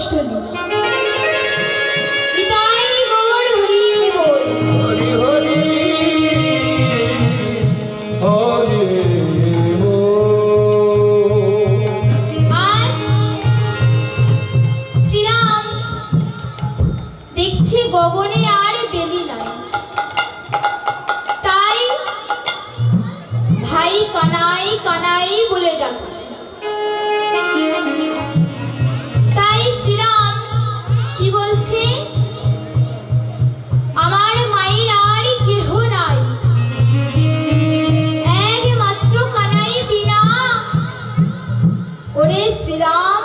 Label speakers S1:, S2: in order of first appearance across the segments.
S1: অষ্টমী। নিতাই গৌর হরি বল।
S2: হরি হরি হরি
S1: আজ শ্রীরাম দেখছে গগনে আর বেলি নাই, তাই ভাই কানাই কানাই বলে ডাকছে। তাই শ্রীরাম কি বলছে, আমার মায়ের আর কেহ নাই, একমাত্র কানাই বিনা। ওরে শ্রীরাম,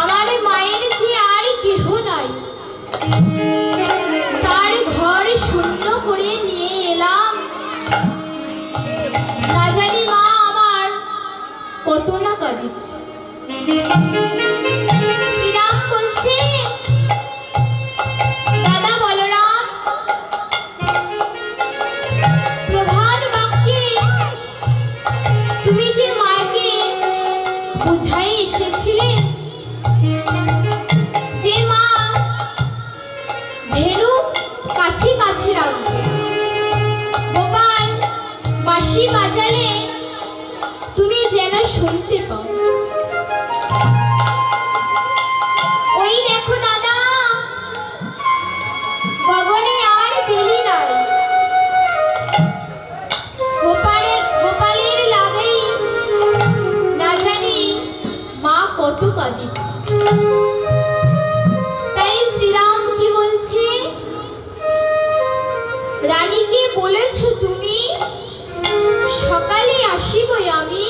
S1: আমার মায়ের যে আর কেহ নাই, তার ঘর শূন্য করে নিয়ে এলাম। না জানি মা আমার কত না কাঁদিচ্ছে। শ্রীরাম বলছে, দাদা বলরাম, প্রভাত বাক্যে তুমি যে মাকে বুঝাই এসেছিলে যে মা ধেনু কাছে কাছে রাখবে, গোপাল বাঁশি বাজালে তুমি যেন শুনতে পাও। ওই দেখো দাদা, গগনে আর বেলি নাই, গোপালের লাগেই না জানি মা কত কাঁদিচ্ছে। তাই শ্রীরাম কি বলছে, রানীকে বলেছ তুমি সকালে আসিবই আমি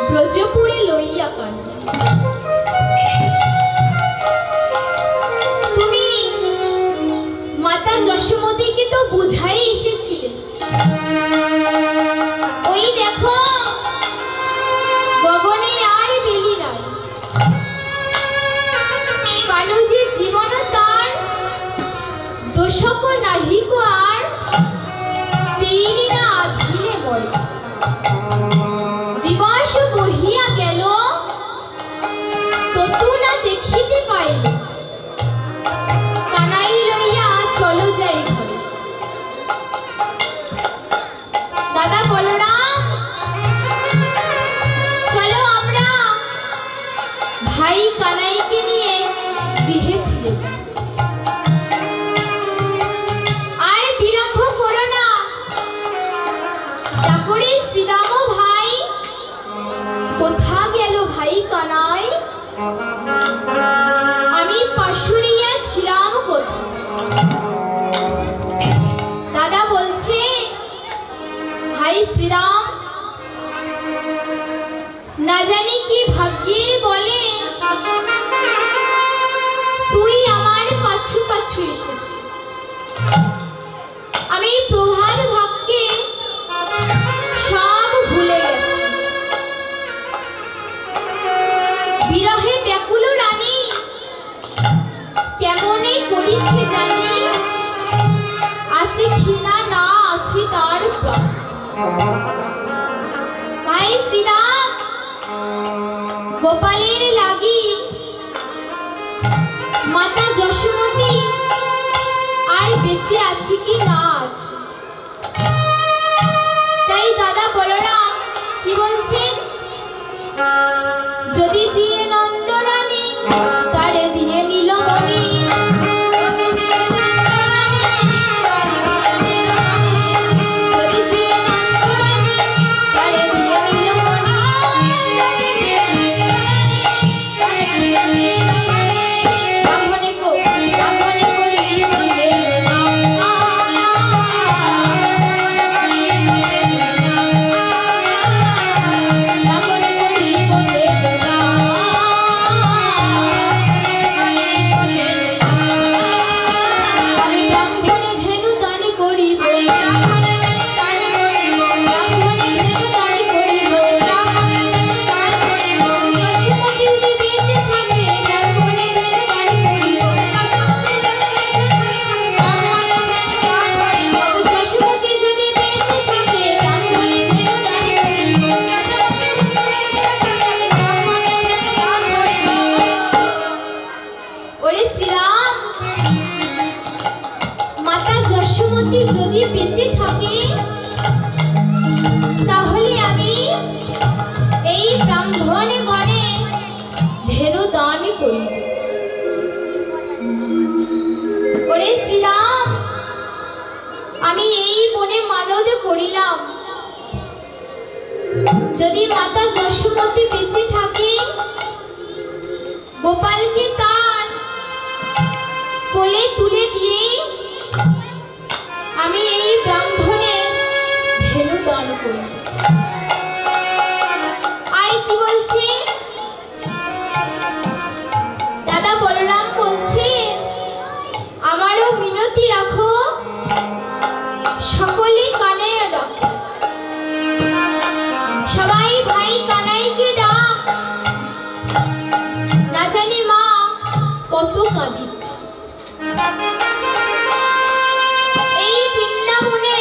S1: ব্রজপুরে লইয়া কান। তুমি মাতা যশোমতীকে তো বুঝাই এসেছিলে, ওই দেখো গগনে আর বেলি নাই, কানু যে জীবন তার দোষক নাহিক আর তিনি না আধিলে মরে। দিবস বহিয়া গেল ততু না দেখিতে পাইল, কানাই লইয়া চলো যাই ঘরে। দাদা বলরাম, চলো আমরা ভাই কানাইকে নিয়ে গৃহে ফিরে যাই। আর বিলম্ব করো না, ডাকরে শ্রীরাম ভাই, কোথা গেল ভাই কানাই? আমি পাশুরিয়া ছিলাম কোথা? দাদা বলছে, ভাই শ্রীরাম, না জানি কি ভাগ্যের বলে তুই আমার পাছু পাছু এসেছিস। আমি প্রভাত ভাগ্যে সব ভুলে গেছি। বিরহে ব্যাকুল রানী কেমনে করিছে জানি, আছে কিনা না আছে তার প্রাণ। ভাই শ্রীরাম, গোপালের লাগি মাতা যশোমতী আর বেঁচে আছে কি না আছে। তাই দাদা বলরাম কি বলছেন, যদি দিয়ে নন্দরানী তারে দিয়ে নীলমণি, যদি দিয়ে নন্দরানী তারে দিয়ে নীলমণি, ব্রাহ্মণে করি দিলে না যশোমতী যদি বেঁচে থাকে তাহলে আমি এই ব্রাহ্মণ গণে ধেনু দান করি। ওরে শ্রীরাম, আমি এই মনে মানদ করিলাম, যদি মাতা যশোমতী বেঁচে থাকে গোপালকে তার কোলে তুলে দিয়ে আমি এই ব্রাহ্মণের ধেনু দান করি। আর কি বলছে দাদা বলরাম? বলছে আমারও মিনতি রাখো, সকলে কানে ডাক, সবাই ভাই কানাইকে ডাক, না জানি মা কত কাঁদিছে। এই বৃন্দাবনে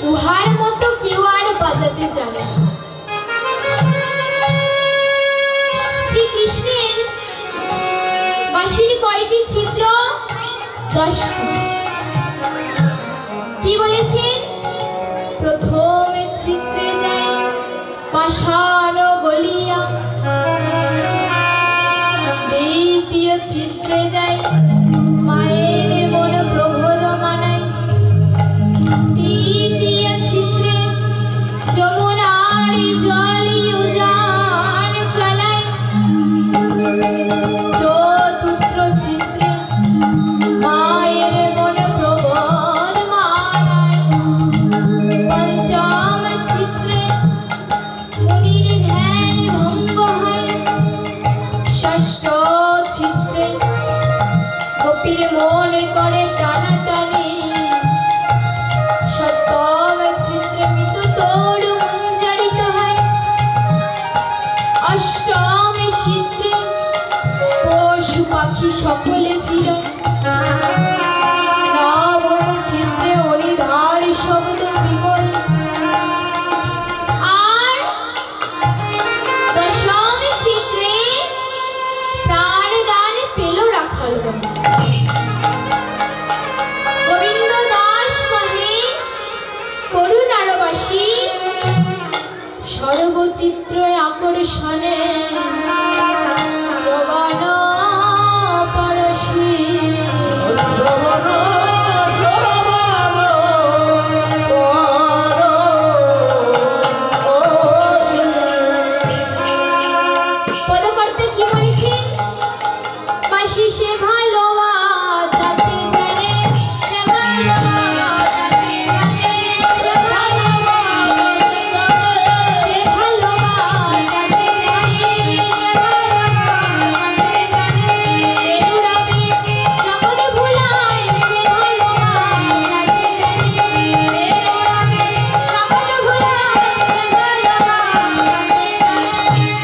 S1: উহার মতো কেউ আর বাজাতে জানে না। শ্রীকৃষ্ণের বাঁশির কয়টি ছিদ্র? 10টি। কি বলেছেন? প্রথমে ছিদ্রে যায় পাষাণ গলিয়া, দ্বিতীয় ছিদ্রে যায় মায়ের মন প্রবোধ মানায়, তৃতীয় ছিদ্রে যমুনার জলি উজান চালায়, চতুর্থ ছিদ্রে মায়ের মন প্রবোধ মানায়, পঞ্চম ছিদ্রে মুনির ধ্যান ভঙ্গ হয়, ষষ্ঠ ছিদ্রে গোপীর মন করে টানাটানি, সপ্তম ছিদ্রে মৃত তরু মঞ্জরিত হয়, অষ্টম ছিদ্রে পশু পাখি সকলে ফিরে, নবম ছিদ্রে হরিধার শব্দ বিমল, আর দশম ছিদ্রে প্রাণ দান পেল রাখাল গণ। গোবিন্দ দাস কহে করুণারবাসী সর্বচিত্র আকর্ষণে শ্রবণ পরশী। পদকর্তা কি বলছে? মাসি সে ভালোবাসাতে জানে, সে ভালোবাসাতে জানে, সে ভালোবাসাতে জানে, সে ভালোবাসাতে জানে, বেরুরাবে জগৎ ভুলায়, সে ভালোবাসাতে জানে, বেরুরাবে জগৎ ভুলায়, সে ভালোবাসাতে জানে,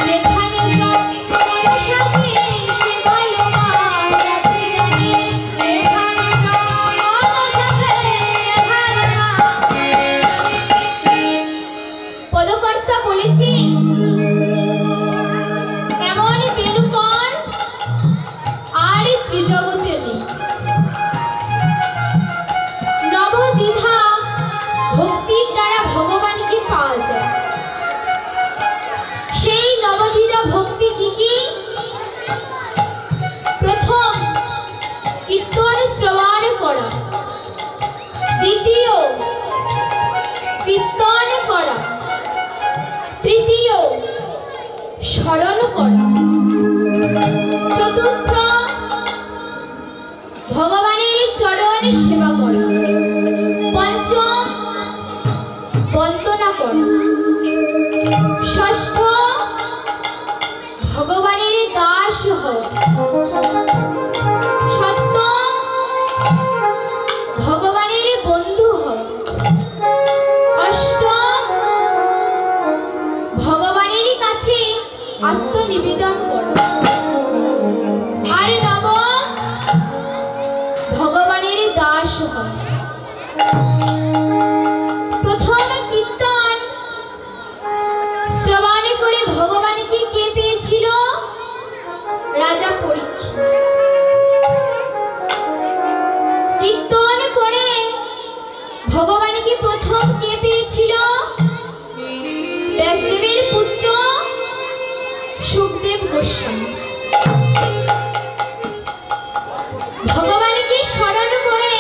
S1: যেখানে সব মনসাতে সে ভালোবাসাতে জানে, যেখানে সব মনসাতে সে ভালোবাসাতে। পদকর্তা বলেছে এমন বেণুকর আর ত্রিজগতে নেই। নবদ্বিধা ভক্তির দ্বারা ভগবানকে পাওয়া যায়। সেই নবদ্বিধা ভক্তি কি কি? প্রথম কীর্তন শ্রবণ করা, দ্বিতীয় কীর্তন করা, তৃতীয় স্মরণ করা, চতুর্থ ভগবানের চরণ সেবা করা, পঞ্চম বন্দনা করা, ষষ্ঠ ভগবানের দাস হওয়া, সপ্তম ভগবানের বন্ধু হওয়া, অষ্টম ভগবানের কাছে আত্মনিবেদন করা, আর নবম ভগবানের দাস হওয়া। প্রথম কীর্তন শ্রবণ করে ভগবানকে কে পেয়েছিল? রাজা পরীক্ষিত। কীর্তন করে প্রথম কে পেয়েছিল? ব্যাসদেবের পুত্র সুখদেব গোস্বামী। ভগবানকে স্মরণ করে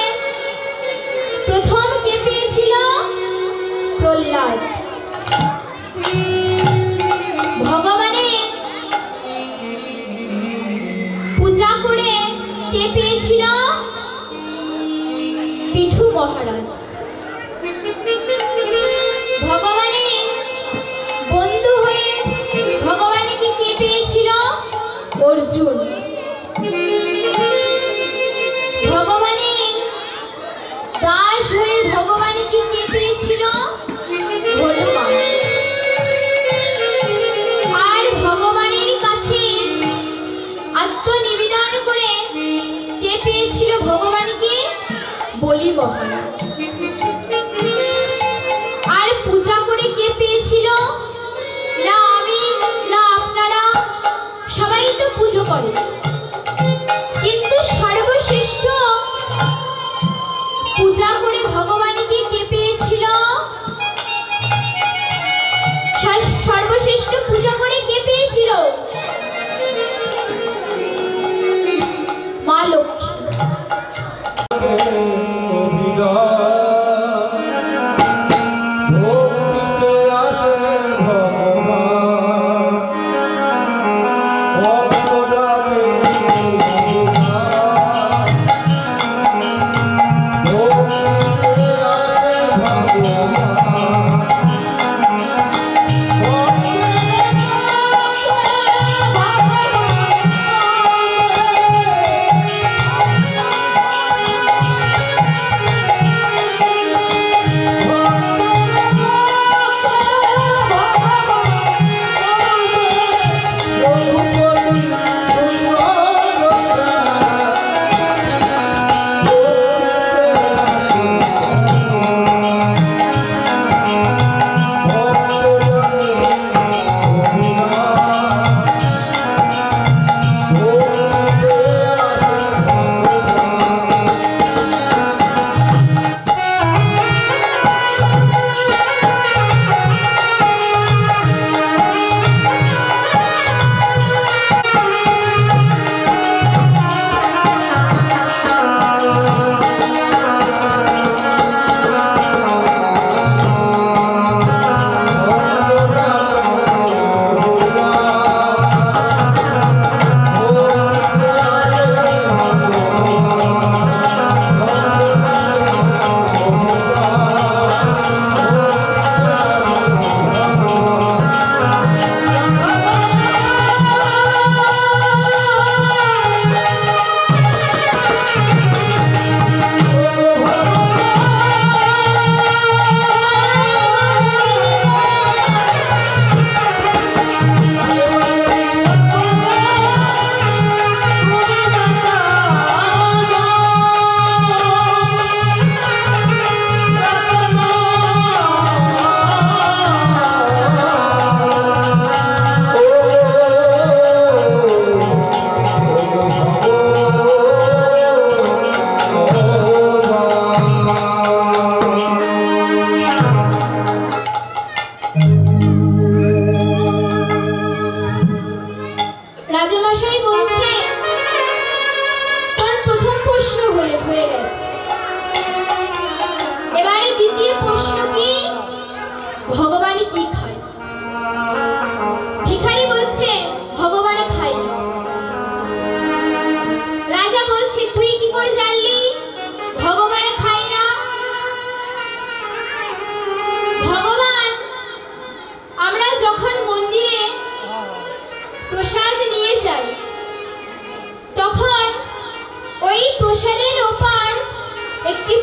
S1: প্রথম কে পেয়েছিল? প্রহ্লাদ। ভগবানের পূজা করে কে পেয়েছিল? পিঠু মহারাজ। ভগবানের বন্ধু হয়ে ভগবানকে কে পেয়েছিল? অর্জুন। ভগবানের দাস হয়ে ভগবানকে কে পেয়েছিল? হনুমান। আর ভগবানের কাছে আত্মনিবেদন করে কে পেয়েছিল ভগবানকে? বলি মহারাজ। আর পূজা করে কে পেয়েছিল? না আমি না আপনারা, সবাই তো পুজো করে, কিন্তু সর্বশ্রেষ্ঠ পূজা করে ভগবানকে কে পেয়েছিল? সর্বশ্রেষ্ঠ পূজা করে কে পেয়েছিল? মা লক্ষ্মী।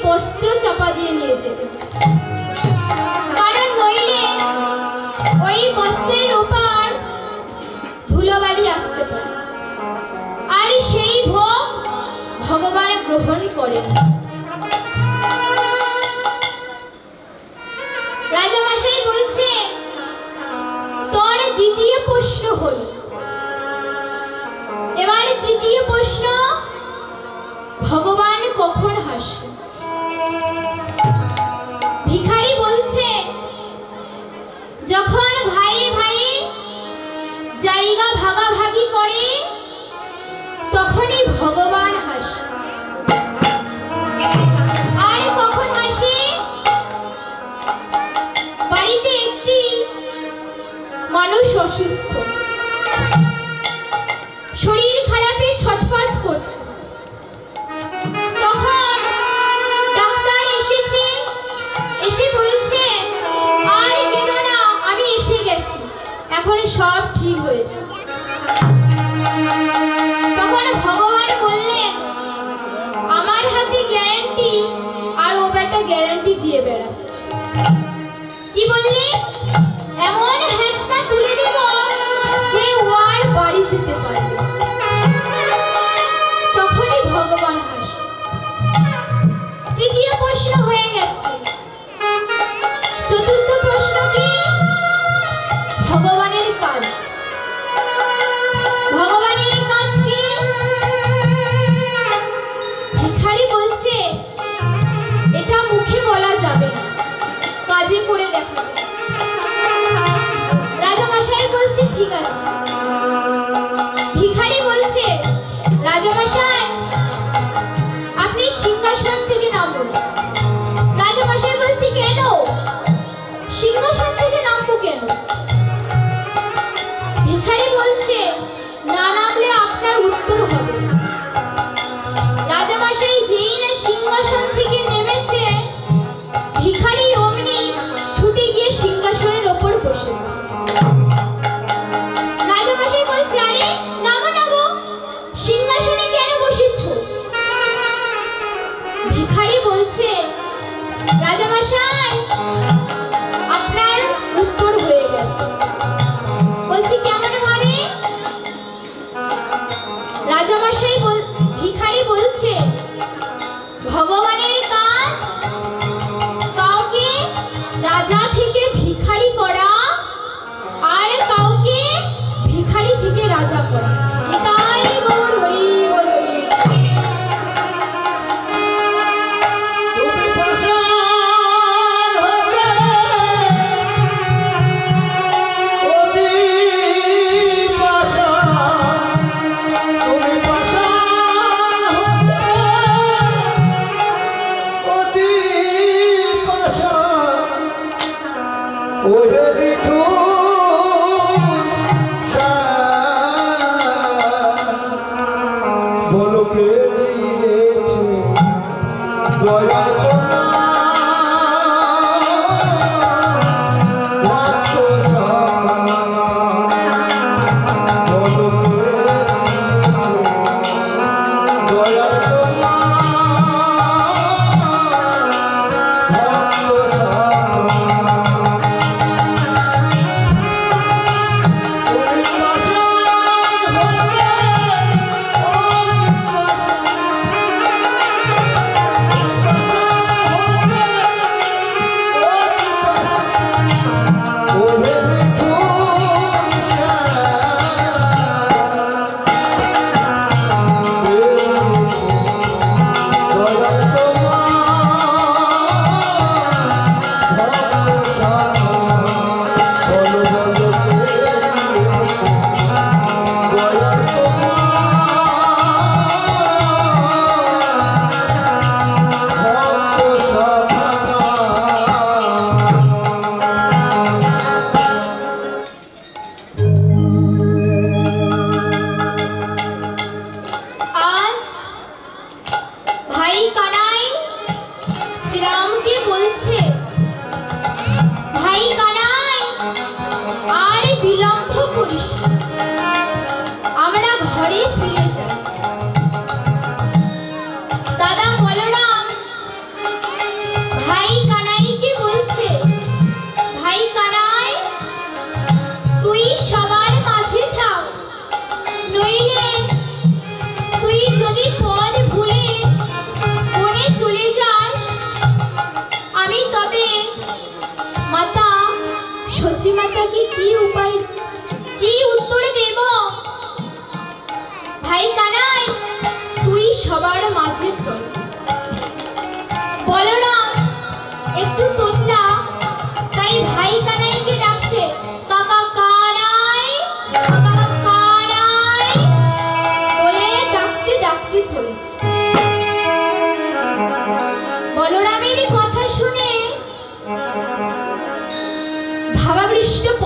S1: বস্ত্র চাপা দিয়ে নিয়ে যেতে, কারণ নইলে ওই বস্ত্রের উপর ধুলোবালি আসতে পারে, আর সেই ভোগ ভগবান গ্রহণ করেন। রাজামশাই বলছে, তোর দ্বিতীয় প্রশ্ন হল, এবার তৃতীয় প্রশ্ন, ভগবান কখন হাসেন? ভিখারি ভিখারি বলছে, রাজামশাই আপনার উত্তর হয়ে গেছে। বলছি কেমন ভাবে? রাজামশাই ভিখারি বলছে, ভগবানের কাজ কাউকে রাজা থেকে ভিখারি করা আর কাউকে ভিখারি থেকে রাজা করা। এটাই গৌর হরি বল হরি।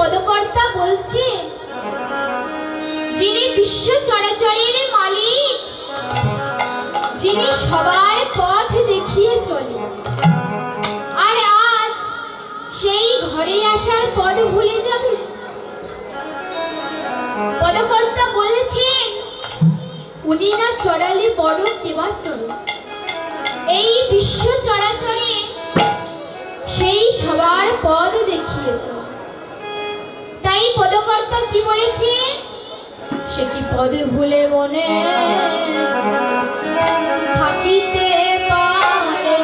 S1: পদকর্তা বলছে, যিনি বিশ্ব চরাচরের মালিক, যিনি সবার পথ দেখিয়ে চলে, আর আজ সেই ঘরে আসার পদ ভুলে যাবে। পদকর্তা বলেছেন, উনি না চড়ালে বড় কেবা চলে। এই বিশ্ব চরাচরে সেই সবার পদ দেখিয়েছে। তাই পদকর্তা কি বলেছে, সে কি পদে ভুলে মনে থাকিতে পারে।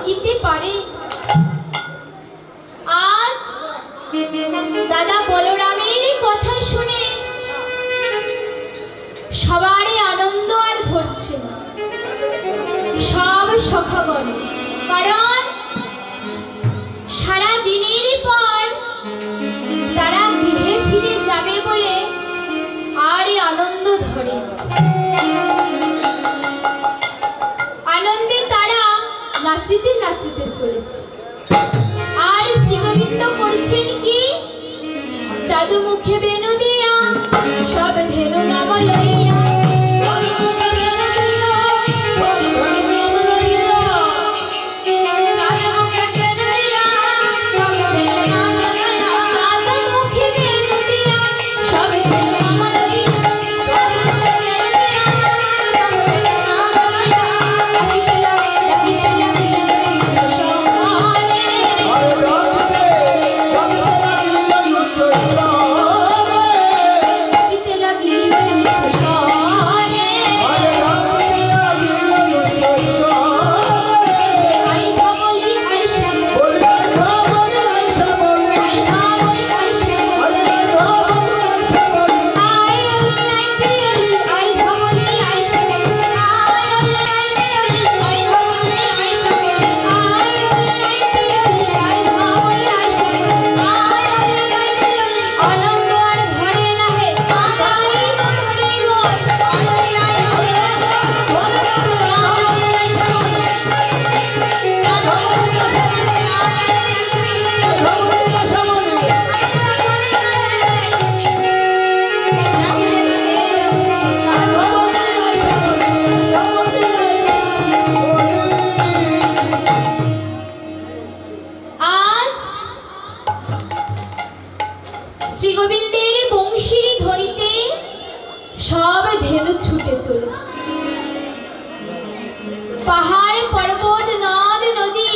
S1: থাকিতে পারে? আজ দাদা বলরামের কথা শুনে সবারই আনন্দ আর ধরছে না, সব সখাগণ। কারণ সারা দিনের পর তারা গৃহে ফিরে যাবে বলে আর আনন্দ ধরে। আনন্দে তারা নাচিতে নাচিতে চলেছে। আর শ্রীগোবিন্দ করছেন কি? জাদু মুখে বেনু দিয়া সব ধেনু নাম লইয়া, শ্রীগোবিন্দের বংশীর ধ্বনিতে সব ধেনু ছুটে চলেছে। পাহাড় পর্বত নদ নদী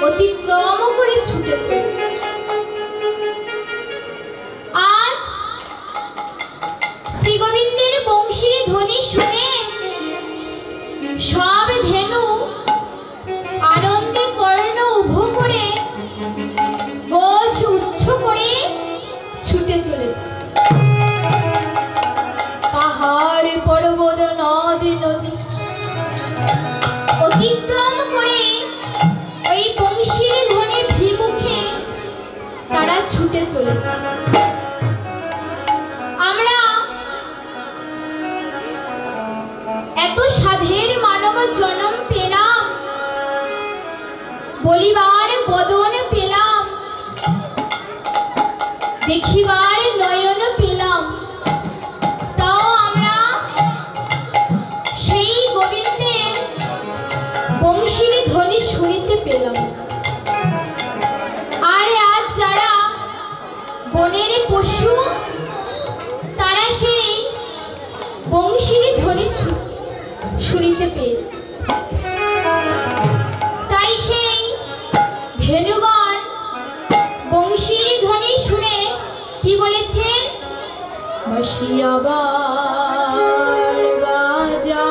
S1: অতিক্রম করে ছুটে চলেছে। আজ শ্রীগোবিন্দের বংশীর ধ্বনি শুনে সব ধেনু আনন্দে কর্ণ উভো করে গোছ উচ্চ করে ছুটে চলেছে। পাহাড় পর্বত নদ নদী অতিক্রম করে ওই বংশীর ধ্বনি ভিমুখে তারা ছুটে চলেছে। আমরা এত সাধের মানব জন্ম পেলাম, বলিবার বদন পেলাম, দেখিবার নয়ন পেলাম, তাও আমরা সেই গোবিন্দের বংশীর ধ্বনি শুনিতে পেলাম। আর আজ যারা বনের পশু তারা সেই বংশীর ধ্বনি শুনিতে পেয়েছে। তাই সেই ধেনুগণ বংশীর ধ্বনি শুনে কি বলেছেন? বাঁশিয়াবার বাজা,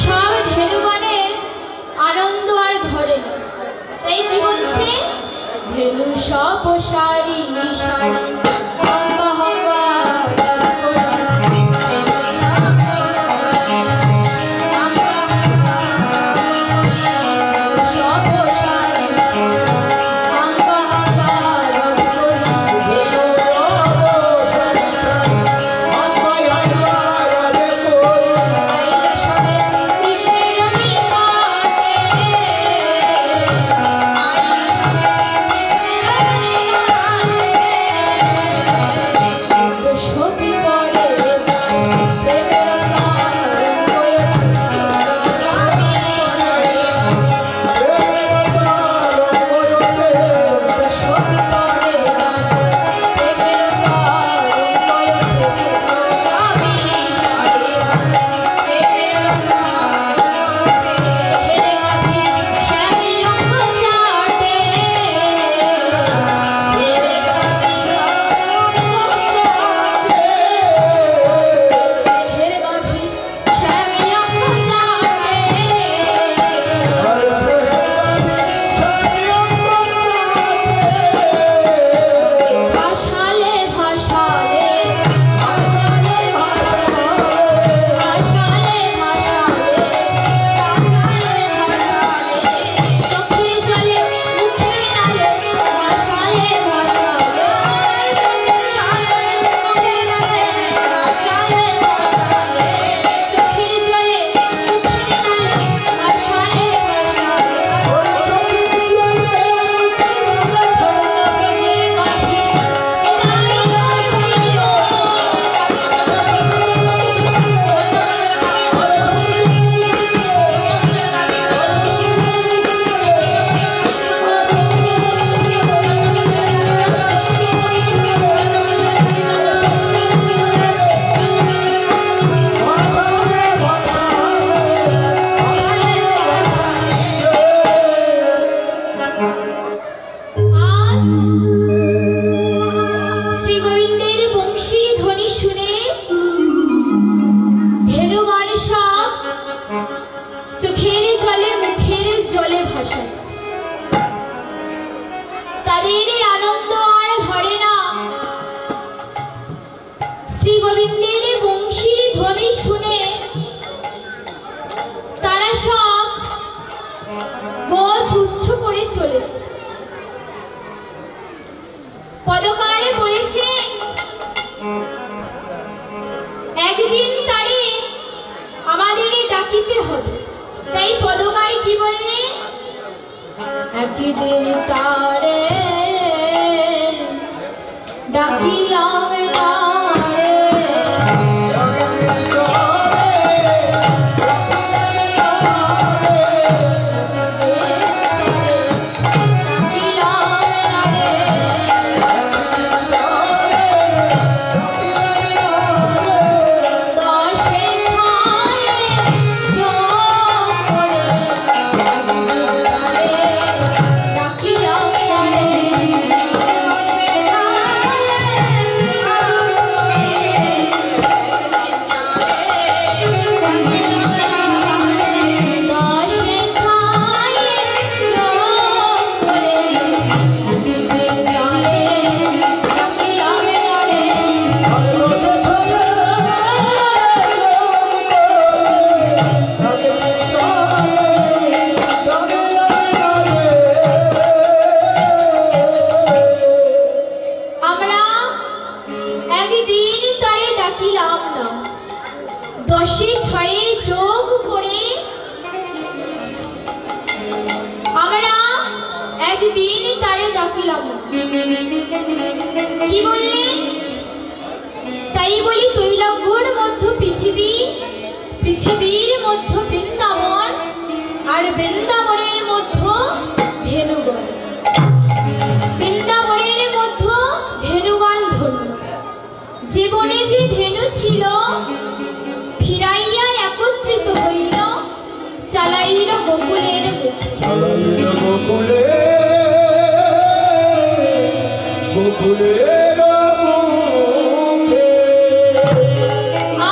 S1: সব ধেনুগণের আনন্দ আর ধরে না। তাই কি বলছে? ধেনু সব সারি সারি হম্বা হম্বা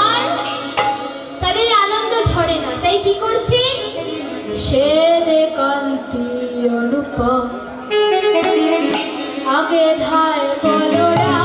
S3: আর তাদের আনন্দ ধরে
S1: অনুপম আগে ধায় বলরা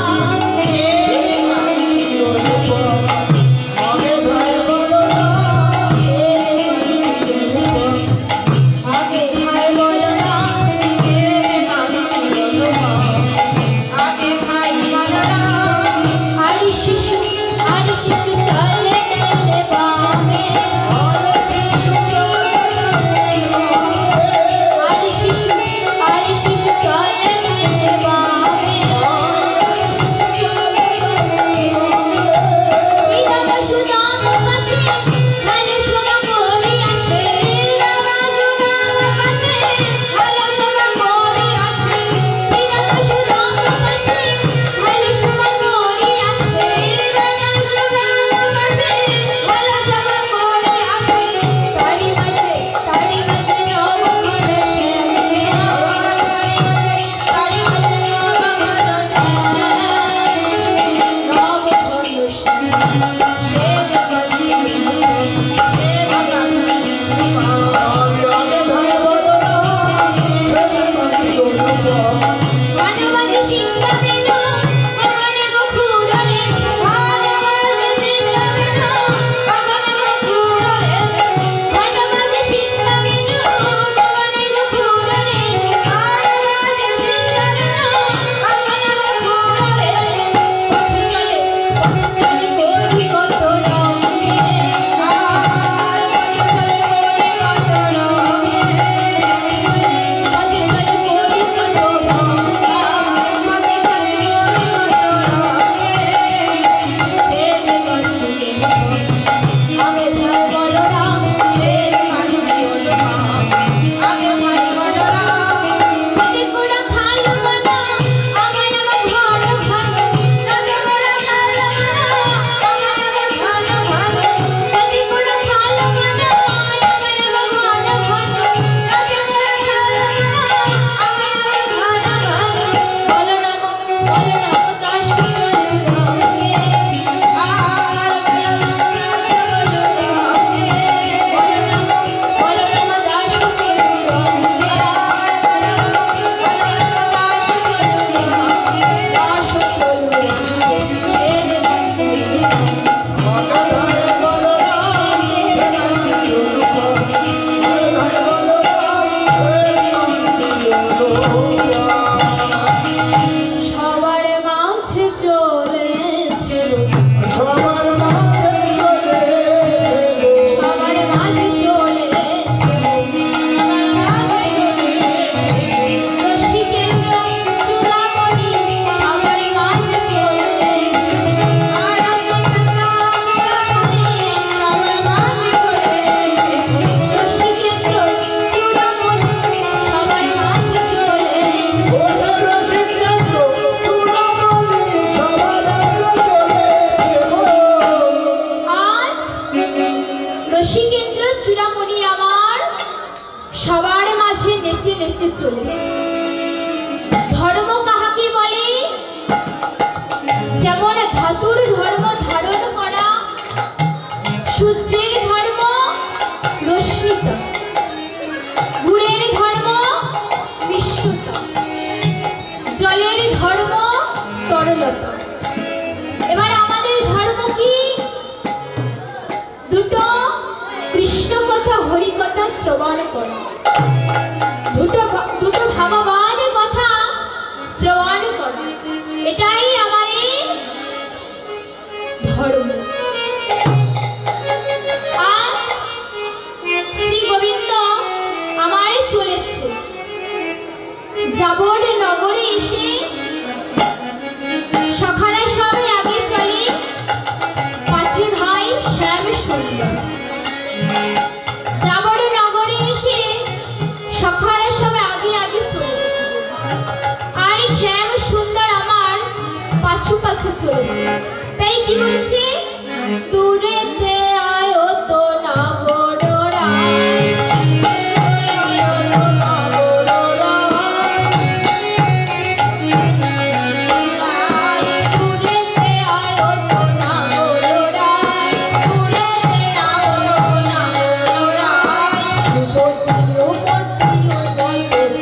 S1: শ্রবণ করো দুটো ভাবাবাদ কথা শ্রবণ করো এটাই আমাদের ধর্ম আজ শ্রী গোবিন্দ আমার চলেছে যাবর নগরে এসে সখারা সবাই আগে চলে পাঁচে ধাই শ্যাম সুন্দর তাই কি বলছি দূরেতে আয়ো তো না বড়রাই দূরেতে আয়ো তো না বড়রাই দূরেতে আয়ো না বড়রাই রূপতি রূপতি ও জয়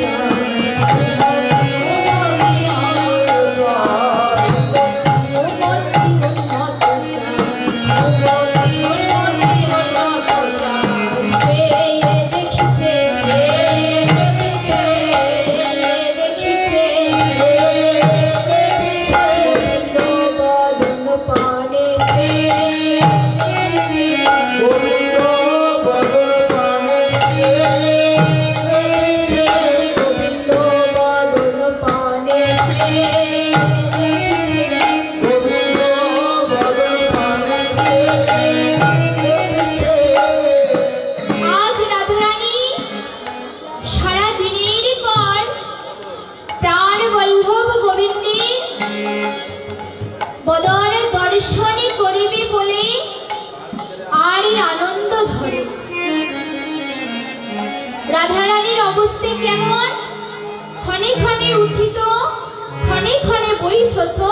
S1: পুরুষোত্তম